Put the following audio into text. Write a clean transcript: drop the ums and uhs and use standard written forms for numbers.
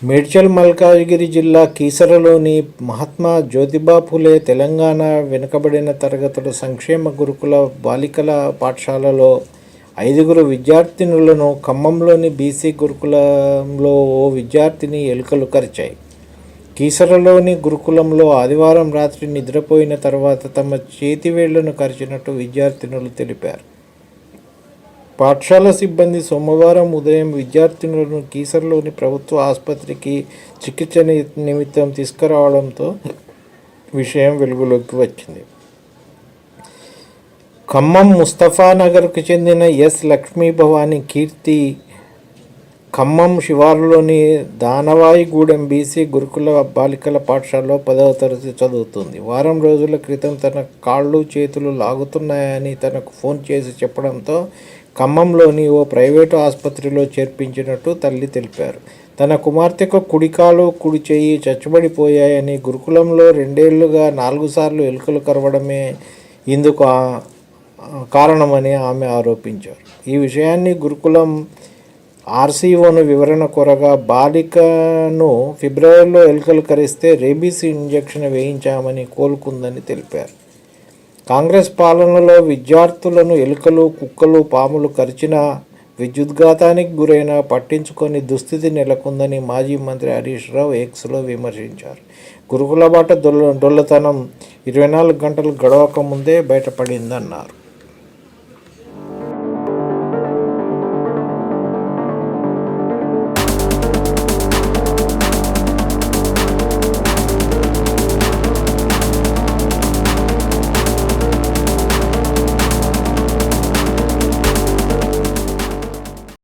మేడ్చల్ మల్కాజ్గిరి జిల్లా కీసరలోని మహాత్మా జ్యోతిబా ఫులే తెలంగాణ వెనుకబడిన తరగతుల సంక్షేమ గురుకుల బాలికల పాఠశాలలో 5 విద్యార్థినులను ఖమ్మంలోని బీసీ గురుకులంలో ఓ విద్యార్థిని ఎలుకలు కరిచాయి. కీసరలోని గురుకులంలో ఆదివారం రాత్రి నిద్రపోయిన తర్వాత తమ చేతివేళ్లను కరిచినట్టు విద్యార్థినులు తెలిపారు. పాఠశాల సిబ్బంది సోమవారం ఉదయం విద్యార్థినులను కీసరలోని ప్రభుత్వ ఆసుపత్రికి చికిత్స నిమిత్తం తీసుకురావడంతో విషయం వెలుగులోకి వచ్చింది. ఖమ్మం ముస్తఫానగర్కు చెందిన ఎస్ లక్ష్మీభవాని కీర్తి ఖమ్మం శివారులోని దానవాయిగూడెం బీసీ గురుకుల బాలికల పాఠశాలలో 10వ తరగతి చదువుతుంది. వారం రోజుల క్రితం తన కాళ్ళు చేతులు లాగుతున్నాయని తనకు ఫోన్ చేసి చెప్పడంతో ఖమ్మంలోని ఓ ప్రైవేటు ఆసుపత్రిలో చేర్పించినట్టు తల్లి తెలిపారు. తన కుమార్తెకు కుడికాలు కుడి చెయ్యి చచ్చుబడిపోయాయని, గురుకులంలో 2 ఏళ్లుగా 4 సార్లు ఎలుకలు కరవడమే ఇందుకు కారణమని ఆమె ఆరోపించారు. ఈ విషయాన్ని గురుకులం ఆర్సీఓను వివరణ కోరగా బాలికను ఫిబ్రవరిలో ఎలుకలు కరిస్తే రేబీస్ ఇంజెక్షన్ వేయించామని కోలుకుందని తెలిపారు. కాంగ్రెస్ పాలనలో విద్యార్థులను ఎలుకలు, కుక్కలు, పాములు కరిచిన విద్యుద్ఘాతానికి గురైన పట్టించుకొని దుస్థితి నెలకొందని మాజీ మంత్రి హరీష్ రావు ఎక్స్లో విమర్శించారు. గురుకుల బాట డొల్లతనం 24 గంటలు గడవక ముందే బయటపడిందన్నారు.